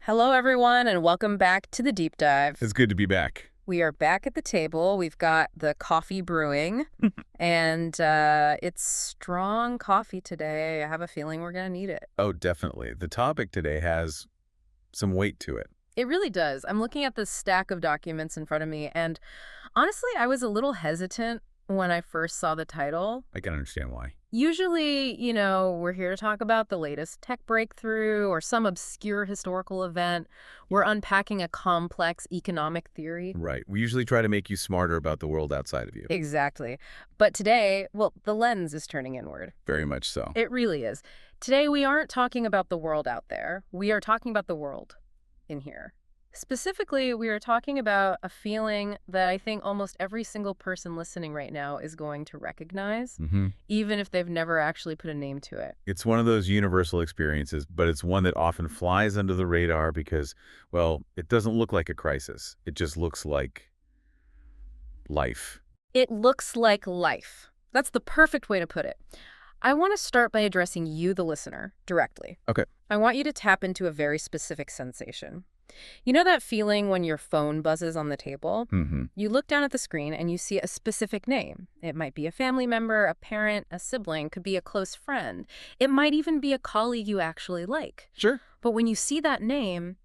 Hello, everyone, and welcome back to the Deep Dive. It's good to be back. We are back at the table. We've got the coffee brewing, and it's strong coffee today. I have a feeling we're going to need it. Oh, definitely. The topic today has some weight to it. It really does. I'm looking at this stack of documents in front of me, and honestly, I was a little hesitant when I first saw the title. I can understand why. Usually, we're here to talk about the latest tech breakthrough or some obscure historical event. We're unpacking a complex economic theory. Right. We usually try to make you smarter about the world outside of you. Exactly. But today, well, the lens is turning inward. Very much so. It really is. Today, we aren't talking about the world out there. We are talking about the world in here. Specifically, we are talking about a feeling that I think almost every single person listening right now is going to recognize, even if they've never actually put a name to it. It's one of those universal experiences, but it's one that often flies under the radar because, well, it doesn't look like a crisis. It just looks like life. It looks like life. That's the perfect way to put it. I want to start by addressing you, the listener, directly. Okay. I want you to tap into a very specific sensation. You know that feeling when your phone buzzes on the table? You look down at the screen and you see a specific name. It might be a family member, a parent, a sibling, could be a close friend. It might even be a colleague you actually like. Sure. But when you see that name,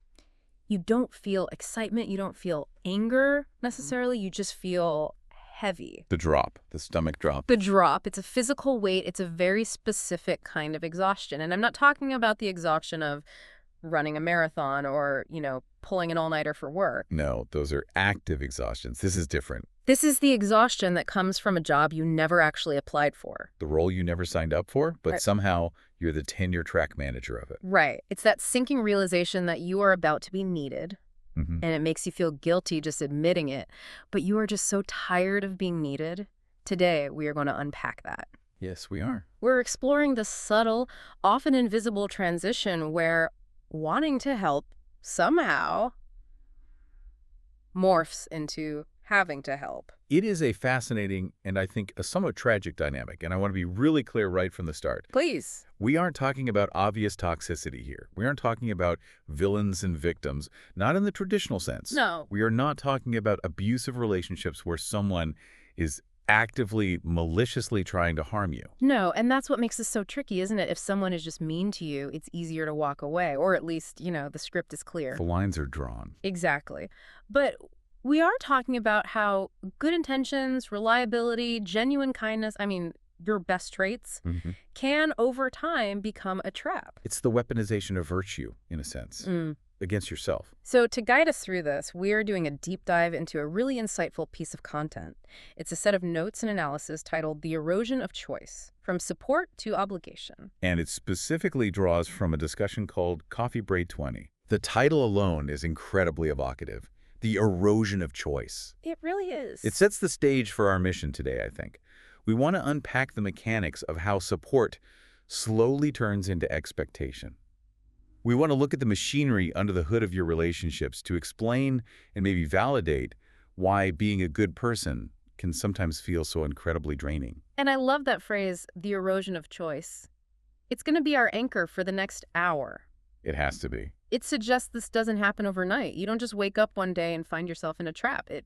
you don't feel excitement, you don't feel anger necessarily, you just feel heavy. The drop, the stomach drop. The drop, it's a physical weight, it's a very specific kind of exhaustion. And I'm not talking about the exhaustion of running a marathon or, pulling an all-nighter for work. No, those are active exhaustions. This is different. This is the exhaustion that comes from a job you never actually applied for. The role you never signed up for, but somehow you're the tenure track manager of it. Right. It's that sinking realization that you are about to be needed, and it makes you feel guilty just admitting it, but you are just so tired of being needed. Today, we are going to unpack that. Yes, we are. We're exploring the subtle, often invisible transition where wanting to help somehow morphs into having to help. It is a fascinating and I think a somewhat tragic dynamic, and I want to be really clear right from the start. Please. We aren't talking about obvious toxicity here. We aren't talking about villains and victims, not in the traditional sense. No. We are not talking about abusive relationships where someone is actively, maliciously trying to harm you. No, and that's what makes this so tricky, isn't it? If someone is just mean to you, it's easier to walk away, or at least, the script is clear. The lines are drawn. Exactly. But we are talking about how good intentions, reliability, genuine kindness, your best traits, can over time become a trap. It's the weaponization of virtue, in a sense, against yourself. So to guide us through this, we are doing a deep dive into a really insightful piece of content. It's a set of notes and analysis titled The Erosion of Choice, From Support to Obligation. And it specifically draws from a discussion called QofeBreak 20. The title alone is incredibly evocative. The erosion of choice. It really is. It sets the stage for our mission today, I think. We want to unpack the mechanics of how support slowly turns into expectation. We want to look at the machinery under the hood of your relationships to explain and maybe validate why being a good person can sometimes feel so incredibly draining. And I love that phrase, the erosion of choice. It's going to be our anchor for the next hour. It has to be. It suggests this doesn't happen overnight. You don't just wake up one day and find yourself in a trap. It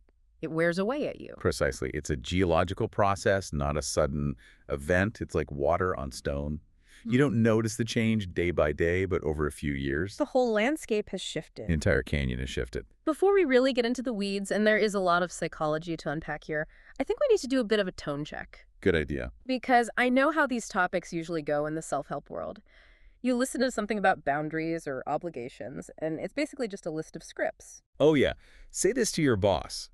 wears away at you. Precisely. It's a geological process, not a sudden event. It's like water on stone. You don't notice the change day by day, but over a few years, the whole landscape has shifted. the entire canyon has shifted. Before we really get into the weeds, and there is a lot of psychology to unpack here, I think we need to do a bit of a tone check. Good idea. Because I know how these topics usually go in the self-help world. You listen to something about boundaries or obligations, and it's basically just a list of scripts. Oh yeah, say this to your boss.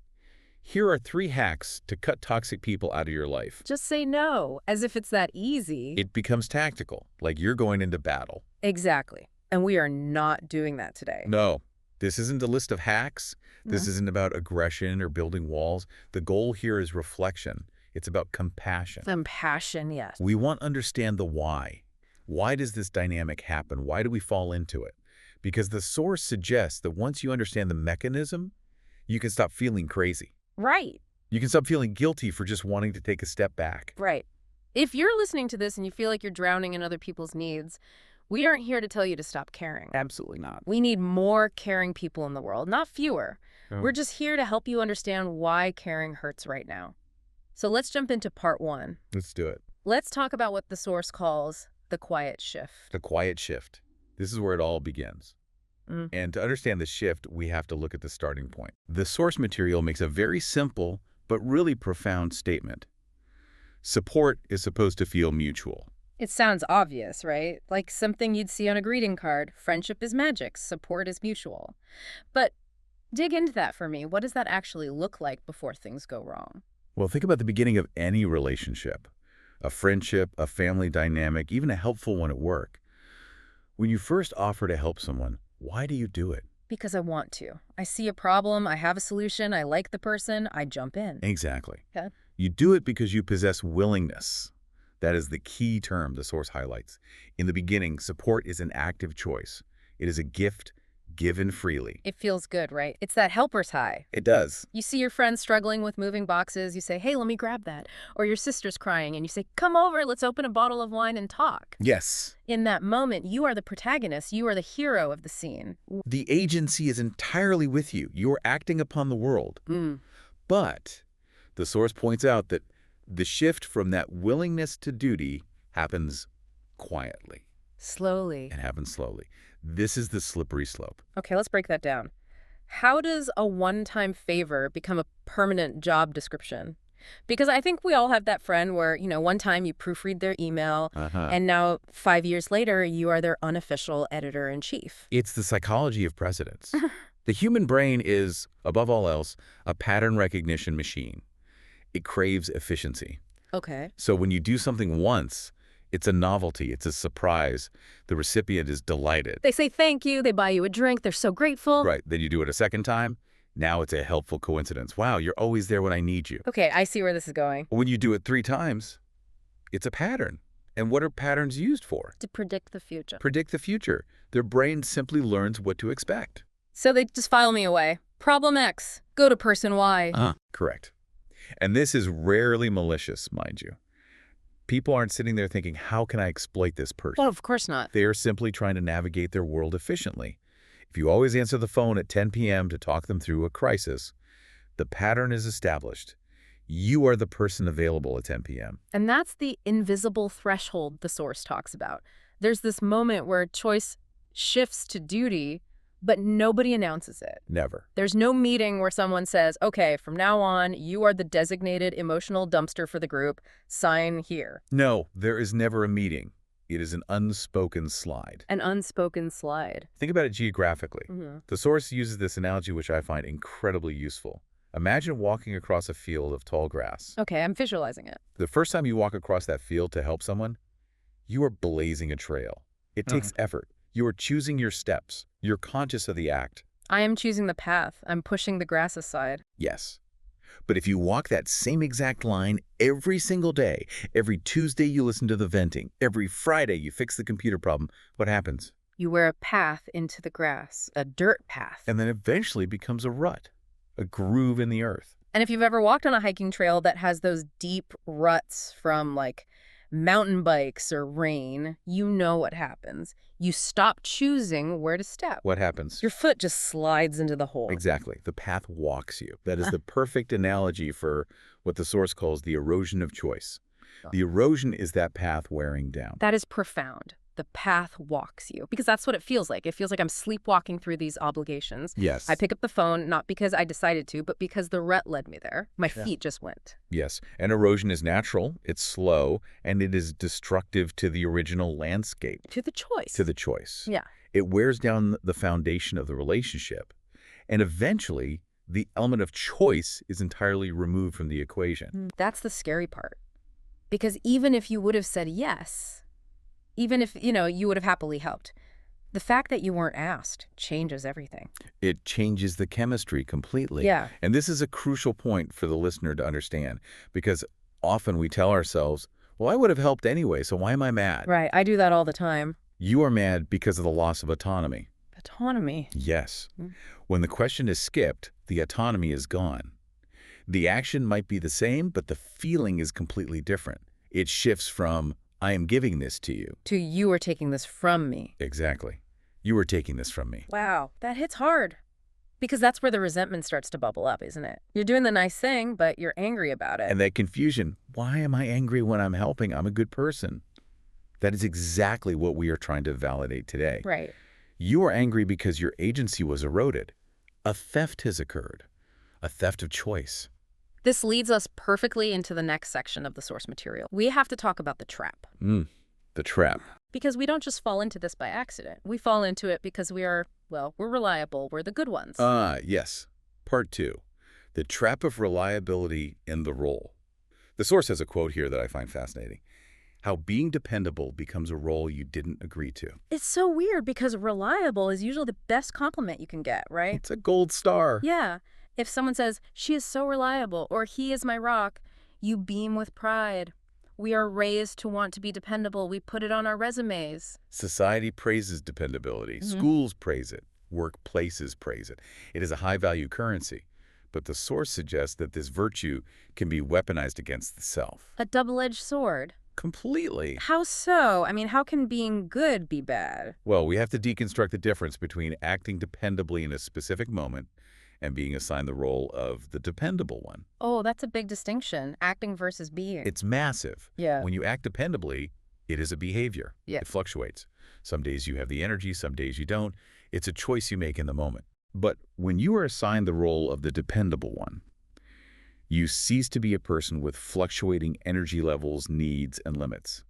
Here are 3 hacks to cut toxic people out of your life. Just say no, as if it's that easy. It becomes tactical, like you're going into battle. Exactly. And we are not doing that today. No, this isn't a list of hacks. This isn't about aggression or building walls. The goal here is reflection. It's about compassion. Compassion, yes. We want to understand the why. Why does this dynamic happen? Why do we fall into it? Because the source suggests that once you understand the mechanism, you can stop feeling crazy. Right. You can stop feeling guilty for just wanting to take a step back. Right. If you're listening to this and you feel like you're drowning in other people's needs, We aren't here to tell you to stop caring. Absolutely not. We need more caring people in the world, not fewer. Oh. We're just here to help you understand why caring hurts right now. So let's jump into part 1. Let's do it. Let's talk about what the source calls the quiet shift. The quiet shift. This is where it all begins. And to understand the shift, we have to look at the starting point. The source material makes a very simple but really profound statement. Support is supposed to feel mutual. It sounds obvious, right? Like something you'd see on a greeting card. Friendship is magic, support is mutual. But dig into that for me. What does that actually look like before things go wrong? Well, think about the beginning of any relationship. A friendship, a family dynamic, even a helpful one at work. When you first offer to help someone, why do you do it? Because I want to. I see a problem, I have a solution, I like the person, I jump in. Exactly. Okay. You do it because you possess willingness. That is the key term the source highlights. In the beginning, support is an active choice. It is a gift given freely. It feels good, right? It's that helper's high. It does. You see your friend struggling with moving boxes, you say, hey, let me grab that. Or your sister's crying and you say, come over, let's open a bottle of wine and talk. Yes. In that moment, you are the protagonist, you are the hero of the scene. The agency is entirely with you. You're acting upon the world. But the source points out that the shift from that willingness to duty happens quietly. Slowly. It happens slowly. This is the slippery slope. Okay, let's break that down. How does a one-time favor become a permanent job description? Because I think we all have that friend where, one time you proofread their email, and now 5 years later, you are their unofficial editor-in-chief. It's the psychology of precedence. The human brain is, above all else, a pattern recognition machine. It craves efficiency. Okay. So when you do something once, it's a novelty, it's a surprise. The recipient is delighted. They say thank you, they buy you a drink, they're so grateful. Right, then you do it a second time. Now it's a helpful coincidence. Wow, you're always there when I need you. Okay, I see where this is going. When you do it 3 times, it's a pattern. And what are patterns used for? To predict the future. Predict the future. Their brain simply learns what to expect. So they just file me away. Problem X, go to person Y. Correct. And this is rarely malicious, mind you. People aren't sitting there thinking, how can I exploit this person? Well, of course not. They're simply trying to navigate their world efficiently. If you always answer the phone at 10 p.m. to talk them through a crisis, the pattern is established. You are the person available at 10 p.m. And that's the invisible threshold the source talks about. There's this moment where choice shifts to duty, but nobody announces it. Never. There's no meeting where someone says, okay, from now on, you are the designated emotional dumpster for the group. Sign here. No, there is never a meeting. It is an unspoken slide. An unspoken slide. Think about it geographically. The source uses this analogy, which I find incredibly useful. Imagine walking across a field of tall grass. Okay, I'm visualizing it. The first time you walk across that field to help someone, you are blazing a trail. It takes effort. You are choosing your steps. You're conscious of the act. I am choosing the path. I'm pushing the grass aside. Yes. But if you walk that same exact line every single day, every Tuesday you listen to the venting, every Friday you fix the computer problem, what happens? You wear a path into the grass, a dirt path. And then eventually becomes a rut, a groove in the earth. And if you've ever walked on a hiking trail that has those deep ruts from mountain bikes or rain, you know what happens. You stop choosing where to step. What happens? Your foot just slides into the hole. Exactly. The path walks you. That is the perfect analogy for what the source calls the erosion of choice. The erosion is that path wearing down. That is profound. The path walks you. Because that's what it feels like. It feels like I'm sleepwalking through these obligations. Yes. I pick up the phone, not because I decided to, but because the rut led me there. My feet just went. Yes. And erosion is natural, it's slow, and it is destructive to the original landscape. To the choice. To the choice. Yeah. It wears down the foundation of the relationship. And eventually, the element of choice is entirely removed from the equation. That's the scary part. Because even if you would have said yes, even if, you would have happily helped, the fact that you weren't asked changes everything. It changes the chemistry completely. Yeah. And this is a crucial point for the listener to understand, because often we tell ourselves, well, I would have helped anyway, so why am I mad? Right. I do that all the time. You are mad because of the loss of autonomy. Autonomy. Yes. When the question is skipped, the autonomy is gone. The action might be the same, but the feeling is completely different. It shifts from, I am giving this to you. To you are taking this from me. Exactly. You are taking this from me. Wow, that hits hard. Because that's where the resentment starts to bubble up, isn't it? You're doing the nice thing, but you're angry about it. And that confusion, why am I angry when I'm helping? I'm a good person. That is exactly what we are trying to validate today. Right. You are angry because your agency was eroded. A theft has occurred. A theft of choice. This leads us perfectly into the next section of the source material. We have to talk about the trap. The trap. Because we don't just fall into this by accident. We fall into it because we're reliable. We're the good ones. Yes. Part 2. The trap of reliability in the role. The source has a quote here that I find fascinating. How being dependable becomes a role you didn't agree to. It's so weird because reliable is usually the best compliment you can get, right? It's a gold star. Yeah. If someone says, she is so reliable, or he is my rock, you beam with pride. We are raised to want to be dependable. We put it on our resumes. Society praises dependability. Schools praise it. Workplaces praise it. It is a high-value currency. But the source suggests that this virtue can be weaponized against the self. A double-edged sword. Completely. How so? I mean, how can being good be bad? Well, we have to deconstruct the difference between acting dependably in a specific moment and being assigned the role of the dependable one. Oh, that's a big distinction, acting versus being. It's massive. Yeah. When you act dependably, it is a behavior. Yeah. It fluctuates. Some days you have the energy, some days you don't. It's a choice you make in the moment. But when you are assigned the role of the dependable one, you cease to be a person with fluctuating energy levels, needs, and limits.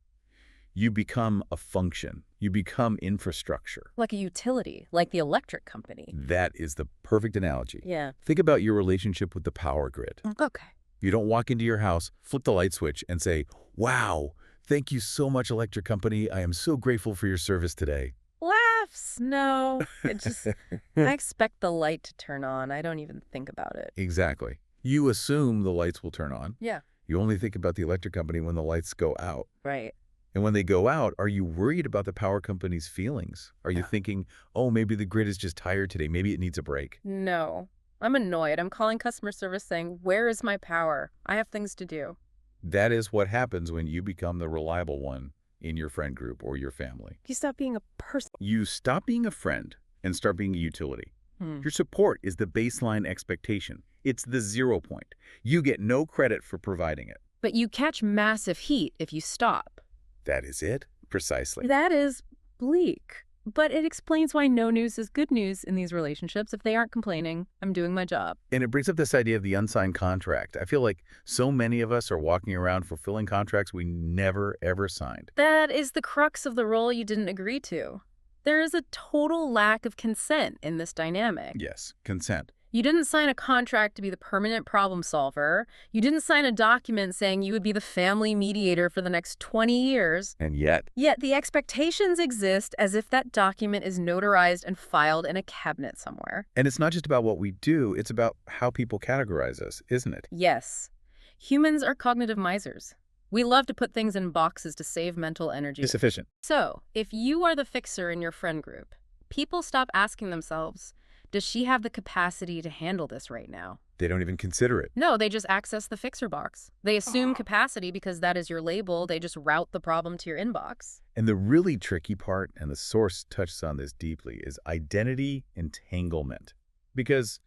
You become a function. You become infrastructure. Like a utility, like the electric company. That is the perfect analogy. Yeah. Think about your relationship with the power grid. Okay. You don't walk into your house, flip the light switch, and say, wow, thank you so much, electric company. I am so grateful for your service today. Laughs. No. It just, I expect the light to turn on. I don't even think about it. Exactly. You assume the lights will turn on. Yeah. You only think about the electric company when the lights go out. Right. And when they go out, are you worried about the power company's feelings? Are you thinking, oh, maybe the grid is just tired today. Maybe it needs a break? No. I'm annoyed. I'm calling customer service saying, where is my power? I have things to do. That is what happens when you become the reliable one in your friend group or your family. You stop being a person. You stop being a friend and start being a utility. Your support is the baseline expectation. It's the 0 point. You get no credit for providing it. But you catch massive heat if you stop. That is it, precisely. That is bleak. But it explains why no news is good news in these relationships. If they aren't complaining, I'm doing my job. And it brings up this idea of the unsigned contract. I feel like so many of us are walking around fulfilling contracts we never, ever signed. That is the crux of the role you didn't agree to. There is a total lack of consent in this dynamic. Yes, consent. You didn't sign a contract to be the permanent problem solver. You didn't sign a document saying you would be the family mediator for the next 20 years. And yet the expectations exist as if that document is notarized and filed in a cabinet somewhere. And it's not just about what we do, it's about how people categorize us, isn't it? Yes. Humans are cognitive misers. We love to put things in boxes to save mental energy. It's efficient. So, if you are the fixer in your friend group, people stop asking themselves, does she have the capacity to handle this right now? They don't even consider it. No, they just access the fixer box. They assume capacity because that is your label. They just route the problem to your inbox. And the really tricky part, and the source touches on this deeply, is identity entanglement. Because,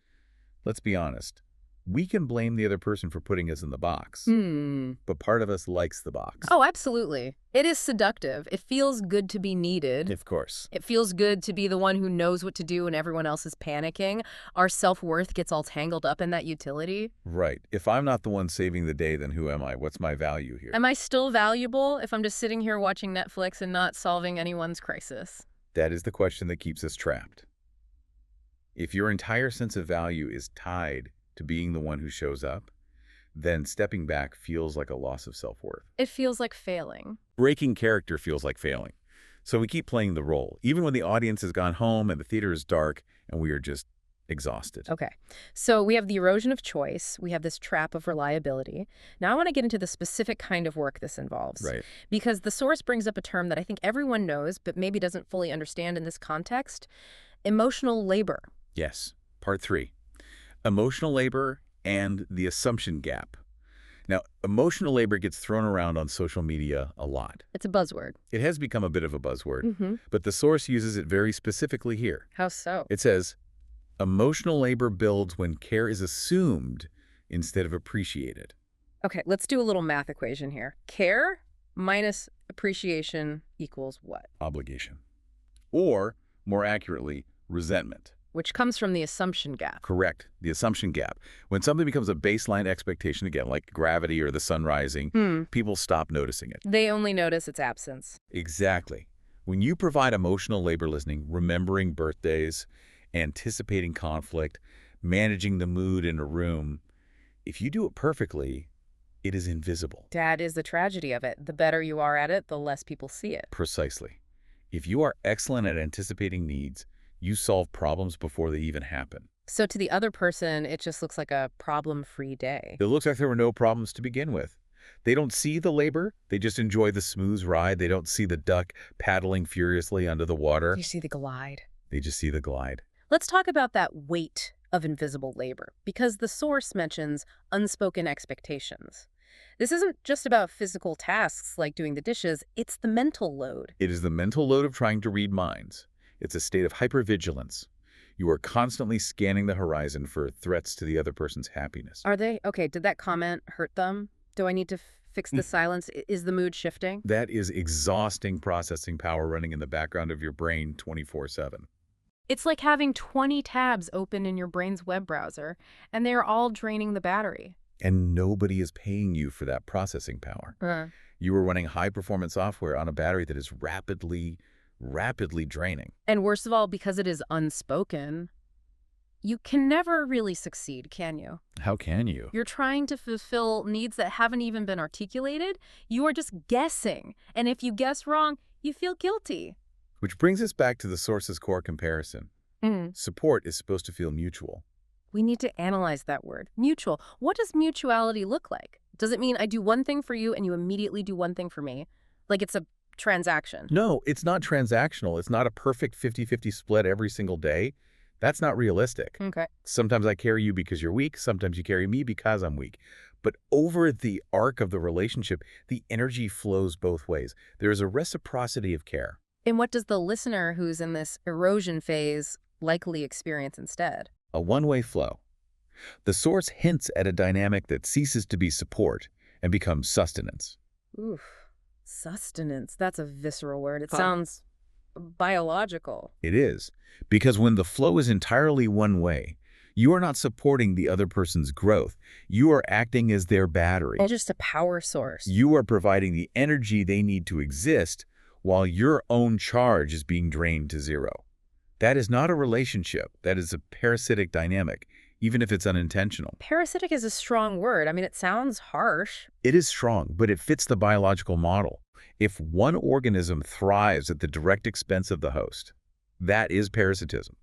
let's be honest, we can blame the other person for putting us in the box. But part of us likes the box. Oh, absolutely. It is seductive. It feels good to be needed. Of course. It feels good to be the one who knows what to do when everyone else is panicking. Our self-worth gets all tangled up in that utility. Right. If I'm not the one saving the day, then who am I? What's my value here? Am I still valuable if I'm just sitting here watching Netflix and not solving anyone's crisis? That is the question that keeps us trapped. If your entire sense of value is tied to being the one who shows up, then stepping back feels like a loss of self-worth. It feels like failing. Breaking character feels like failing. So we keep playing the role, even when the audience has gone home and the theater is dark and we are just exhausted. Okay, so we have the erosion of choice. We have this trap of reliability. Now I want to get into the specific kind of work this involves. Right. Because the source brings up a term that I think everyone knows, but maybe doesn't fully understand in this context: emotional labor. Yes. Part 3. Emotional labor and the assumption gap. Now, emotional labor gets thrown around on social media a lot. It's a buzzword. It has become a bit of a buzzword, Mm-hmm. but the source uses it very specifically here. How so? It says, emotional labor builds when care is assumed instead of appreciated. Okay, let's do a little math equation here. Care minus appreciation equals what? Obligation. Or, more accurately, resentment. Which comes from the assumption gap. Correct. The assumption gap. When something becomes a baseline expectation, again, like gravity or the sun rising, people stop noticing it. They only notice its absence. Exactly. When you provide emotional labor listening, remembering birthdays, anticipating conflict, managing the mood in a room, if you do it perfectly, it is invisible. That is the tragedy of it. The better you are at it, the less people see it. Precisely. If you are excellent at anticipating needs, you solve problems before they even happen. So to the other person, it just looks like a problem-free day. It looks like there were no problems to begin with. They don't see the labor. They just enjoy the smooth ride. They don't see the duck paddling furiously under the water. You see the glide. They just see the glide. Let's talk about that weight of invisible labor, because the source mentions unspoken expectations. This isn't just about physical tasks like doing the dishes, it's the mental load. It is the mental load of trying to read minds. It's a state of hypervigilance. You are constantly scanning the horizon for threats to the other person's happiness. Are they? Okay, did that comment hurt them? Do I need to fix the silence? Is the mood shifting? That is exhausting processing power running in the background of your brain 24/7. It's like having 20 tabs open in your brain's web browser, and they're all draining the battery. And nobody is paying you for that processing power. You are running high-performance software on a battery that is rapidly draining. And worst of all, because it is unspoken, you can never really succeed, can you? How can you? You're trying to fulfill needs that haven't even been articulated. You are just guessing. And if you guess wrong, you feel guilty. Which brings us back to the source's core comparison. Support is supposed to feel mutual. We need to analyze that word. Mutual. What does mutuality look like? Does it mean I do one thing for you and you immediately do one thing for me? Like it's a transaction? No, it's not transactional. It's not a perfect 50-50 split every single day. That's not realistic. Okay. Sometimes I carry you because you're weak. Sometimes you carry me because I'm weak. But over the arc of the relationship, the energy flows both ways. There is a reciprocity of care. And what does the listener who's in this erosion phase likely experience instead? A one-way flow. The source hints at a dynamic that ceases to be support and becomes sustenance. Oof. Sustenance. That's a visceral word. It sounds biological. It is. Because when the flow is entirely one way, you are not supporting the other person's growth. You are acting as their battery. And just a power source. You are providing the energy they need to exist while your own charge is being drained to zero. That is not a relationship. That is a parasitic dynamic, even if it's unintentional. Parasitic is a strong word. I mean, it sounds harsh. It is strong, but it fits the biological model. If one organism thrives at the direct expense of the host, that is parasitism.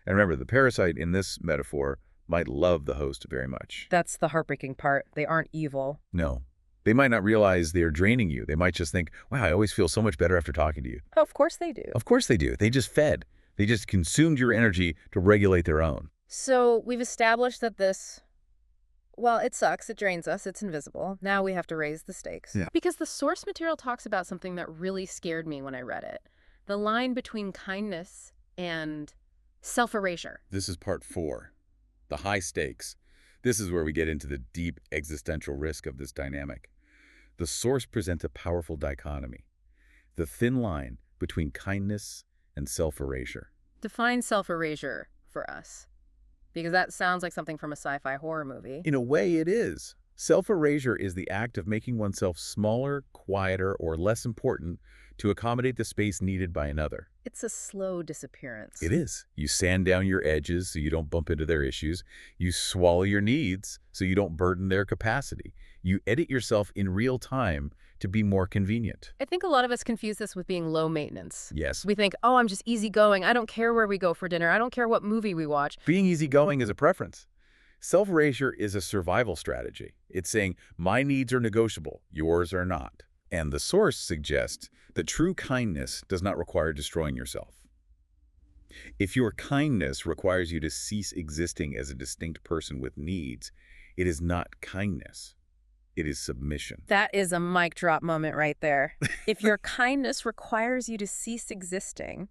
And remember, the parasite in this metaphor might love the host very much. That's the heartbreaking part. They aren't evil. No. They might not realize they're draining you. They might just think, wow, I always feel so much better after talking to you. Oh, of course they do. Of course they do. They just fed. They just consumed your energy to regulate their own. So we've established that this, well, it sucks. It drains us. It's invisible. Now we have to raise the stakes. Yeah. Because the source material talks about something that really scared me when I read it. The line between kindness and self-erasure. This is part 4, the high stakes. This is where we get into the deep existential risk of this dynamic. The source presents a powerful dichotomy, the thin line between kindness and self-erasure. Define self-erasure for us, because that sounds like something from a sci-fi horror movie. In a way, it is. Self-erasure is the act of making oneself smaller, quieter, or less important to accommodate the space needed by another. It's a slow disappearance. It is. You sand down your edges so you don't bump into their issues. You swallow your needs so you don't burden their capacity. You edit yourself in real time to be more convenient. I think a lot of us confuse this with being low maintenance. Yes. We think, oh, I'm just easygoing. I don't care where we go for dinner. I don't care what movie we watch. Being easygoing is a preference. Self-erasure is a survival strategy. It's saying, my needs are negotiable, yours are not. And the source suggests that true kindness does not require destroying yourself. If your kindness requires you to cease existing as a distinct person with needs, it is not kindness. It is submission. That is a mic drop moment right there. If your kindness requires you to cease existing,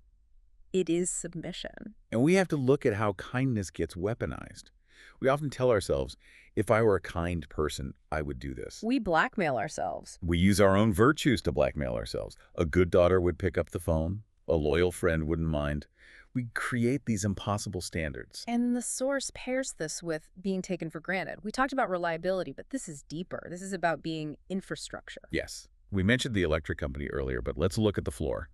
it is submission. And we have to look at how kindness gets weaponized. We often tell ourselves, if I were a kind person, I would do this. We blackmail ourselves. We use our own virtues to blackmail ourselves. A good daughter would pick up the phone. A loyal friend wouldn't mind. We create these impossible standards. And the source pairs this with being taken for granted. We talked about reliability, but this is deeper. This is about being infrastructure. Yes. We mentioned the electric company earlier, but let's look at the floor.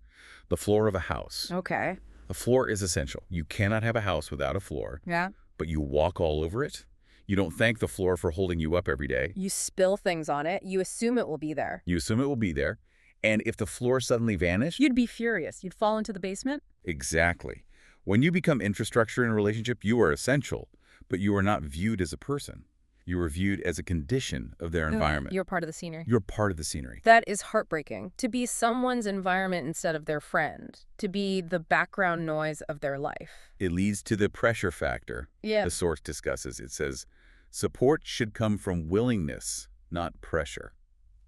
The floor of a house. Okay. A floor is essential. You cannot have a house without a floor. Yeah. But you walk all over it. You don't thank the floor for holding you up every day. You spill things on it. You assume it will be there. You assume it will be there. And if the floor suddenly vanished... You'd be furious. You'd fall into the basement. Exactly. When you become infrastructure in a relationship, you are essential, but you are not viewed as a person. You are viewed as a condition of their environment. You're part of the scenery. You're part of the scenery. That is heartbreaking. To be someone's environment instead of their friend. To be the background noise of their life. It leads to the pressure factor. Yeah. The source discusses. It says, support should come from willingness, not pressure.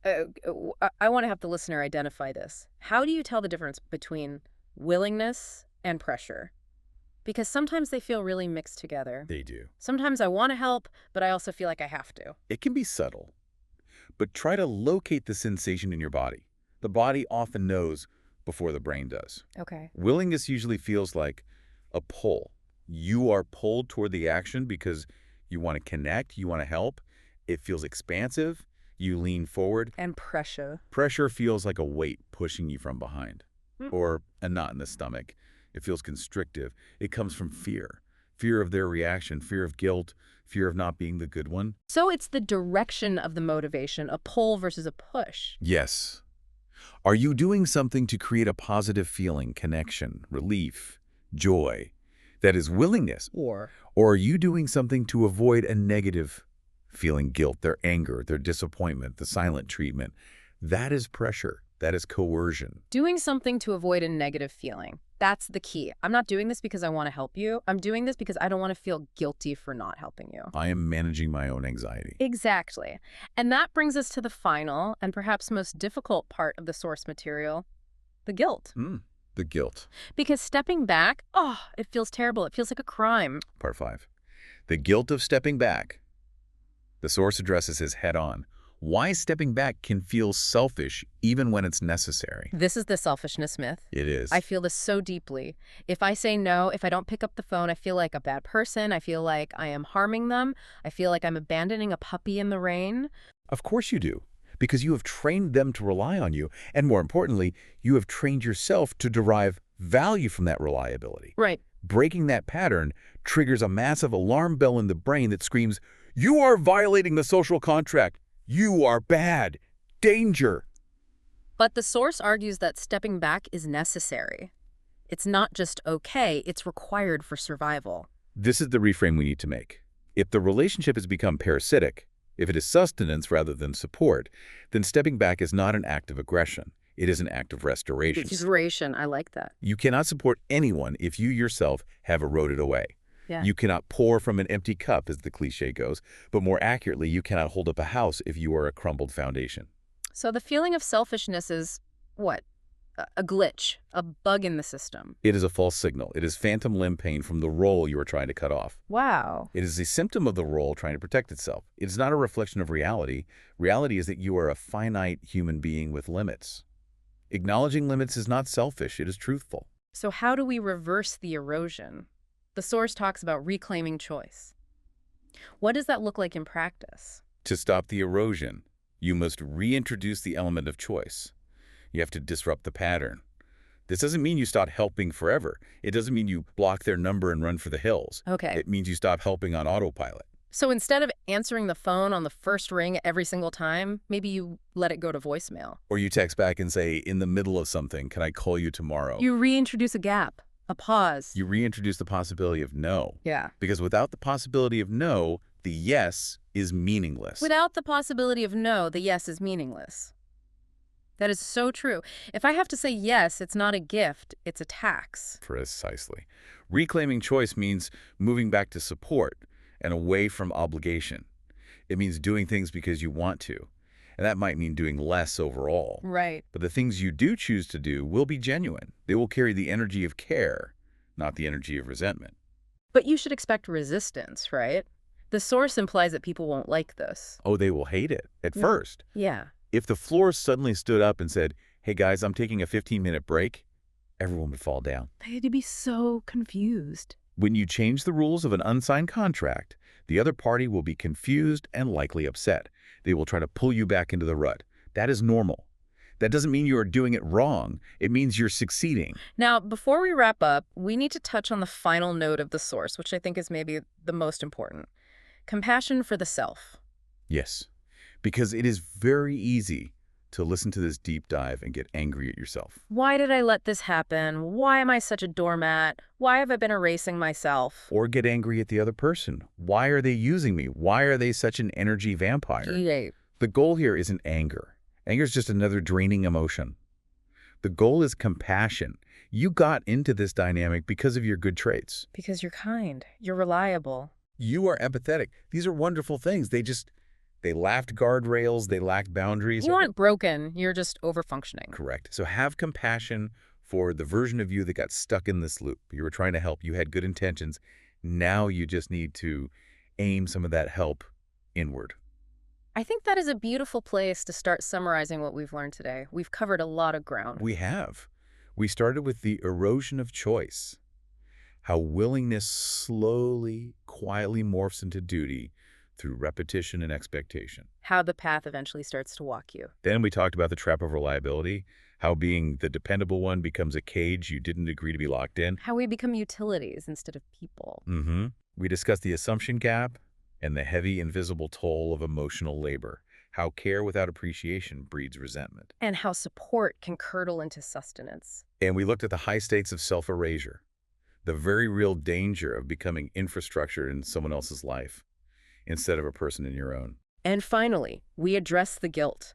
I want to have the listener identify this. How do you tell the difference between willingness and pressure? Because sometimes they feel really mixed together. They do. Sometimes I want to help, but I also feel like I have to. It can be subtle, but try to locate the sensation in your body. The body often knows before the brain does. Okay. Willingness usually feels like a pull. You are pulled toward the action because you want to connect, you want to help. It feels expansive. You lean forward. And pressure. Pressure feels like a weight pushing you from behind, or a knot in the stomach. It feels constrictive. It comes from fear. Fear of their reaction, fear of guilt, fear of not being the good one. So it's the direction of the motivation, a pull versus a push. Yes. Are you doing something to create a positive feeling, connection, relief, joy? That is willingness. Or are you doing something to avoid a negative feeling, guilt, their anger, their disappointment, the silent treatment? That is pressure. That is coercion. Doing something to avoid a negative feeling. That's the key. I'm not doing this because I want to help you. I'm doing this because I don't want to feel guilty for not helping you. I am managing my own anxiety. Exactly. And that brings us to the final and perhaps most difficult part of the source material, the guilt. The guilt. Because stepping back, it feels terrible. It feels like a crime. Part 5. The guilt of stepping back. The source addresses this head-on. Why stepping back can feel selfish even when it's necessary. This is the selfishness myth. It is. I feel this so deeply. If I say no, if I don't pick up the phone, I feel like a bad person. I feel like I am harming them. I feel like I'm abandoning a puppy in the rain. Of course you do, because you have trained them to rely on you. And more importantly, you have trained yourself to derive value from that reliability. Right. Breaking that pattern triggers a massive alarm bell in the brain that screams, "You are violating the social contract. You are bad. Danger." But the source argues that stepping back is necessary. It's not just okay, it's required for survival. This is the reframe we need to make. If the relationship has become parasitic, if it is sustenance rather than support, then stepping back is not an act of aggression. It is an act of restoration. Restoration, I like that. You cannot support anyone if you yourself have eroded away. Yeah. You cannot pour from an empty cup, as the cliche goes, but more accurately, you cannot hold up a house if you are a crumbled foundation. So the feeling of selfishness is, what? A glitch, a bug in the system. It is a false signal. It is phantom limb pain from the role you are trying to cut off. Wow. It is a symptom of the role trying to protect itself. It is not a reflection of reality. Reality is that you are a finite human being with limits. Acknowledging limits is not selfish. It is truthful. So how do we reverse the erosion? The source talks about reclaiming choice. What does that look like in practice? To stop the erosion, you must reintroduce the element of choice. You have to disrupt the pattern. This doesn't mean you stop helping forever. It doesn't mean you block their number and run for the hills. Okay. It means you stop helping on autopilot. So instead of answering the phone on the first ring every single time, maybe you let it go to voicemail. Or you text back and say, in the middle of something, can I call you tomorrow? You reintroduce a gap, a pause. You reintroduce the possibility of no. Yeah. Because without the possibility of no, the yes is meaningless. Without the possibility of no, the yes is meaningless. That is so true. If I have to say yes, it's not a gift, it's a tax. Precisely. Reclaiming choice means moving back to support and away from obligation. It means doing things because you want to. And that might mean doing less overall. Right. But the things you do choose to do will be genuine. They will carry the energy of care, not the energy of resentment. But you should expect resistance, right? The source implies that people won't like this. Oh, they will hate it at Yeah. first. Yeah. If the floor suddenly stood up and said, hey guys, I'm taking a 15-minute break, everyone would fall down. They'd be so confused. When you change the rules of an unsigned contract, the other party will be confused and likely upset. They will try to pull you back into the rut. That is normal. That doesn't mean you are doing it wrong. It means you're succeeding. Now, before we wrap up, we need to touch on the final note of the source, which I think is maybe the most important. Compassion for the self. Yes, because it is very easy to listen to this deep dive and get angry at yourself. Why did I let this happen? Why am I such a doormat? Why have I been erasing myself? Or get angry at the other person. Why are they using me? Why are they such an energy vampire? Yeah. The goal here isn't anger. Anger is just another draining emotion. The goal is compassion. You got into this dynamic because of your good traits. Because you're kind. You're reliable. You are empathetic. These are wonderful things. They lacked guardrails. They lacked boundaries. You aren't broken. You're just overfunctioning. Correct. So have compassion for the version of you that got stuck in this loop. You were trying to help. You had good intentions. Now you just need to aim some of that help inward. I think that is a beautiful place to start summarizing what we've learned today. We've covered a lot of ground. We have. We started with the erosion of choice, how willingness slowly, quietly morphs into duty through repetition and expectation. How the path eventually starts to walk you. Then we talked about the trap of reliability, how being the dependable one becomes a cage you didn't agree to be locked in. How we become utilities instead of people. We discussed the assumption gap and the heavy, invisible toll of emotional labor, how care without appreciation breeds resentment. And how support can curdle into sustenance. And we looked at the high stakes of self-erasure, the very real danger of becoming infrastructure in someone else's life instead of a person in your own. And finally, we address the guilt.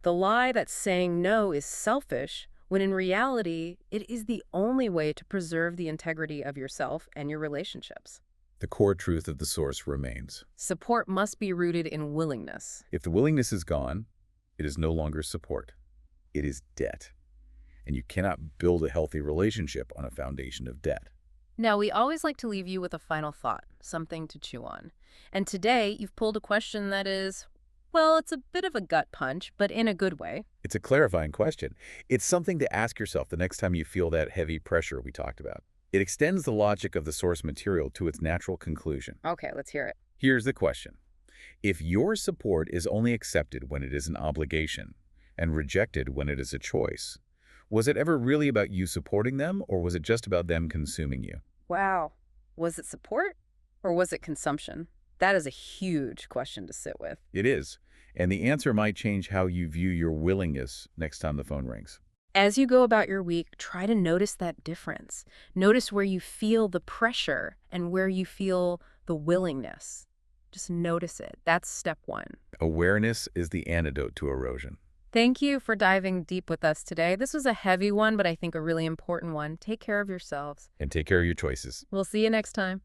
The lie that saying no is selfish, when in reality, it is the only way to preserve the integrity of yourself and your relationships. The core truth of the source remains. Support must be rooted in willingness. If the willingness is gone, it is no longer support. It is debt. And you cannot build a healthy relationship on a foundation of debt. Now, we always like to leave you with a final thought, something to chew on. And today, you've pulled a question that is, well, it's a bit of a gut punch, but in a good way. It's a clarifying question. It's something to ask yourself the next time you feel that heavy pressure we talked about. It extends the logic of the source material to its natural conclusion. Okay, let's hear it. Here's the question. If your support is only accepted when it is an obligation and rejected when it is a choice, was it ever really about you supporting them, or was it just about them consuming you? Wow. Was it support or was it consumption? That is a huge question to sit with. It is. And the answer might change how you view your willingness next time the phone rings. As you go about your week, try to notice that difference. Notice where you feel the pressure and where you feel the willingness. Just notice it. That's step one. Awareness is the antidote to erosion. Thank you for diving deep with us today. This was a heavy one, but I think a really important one. Take care of yourselves. And take care of your choices. We'll see you next time.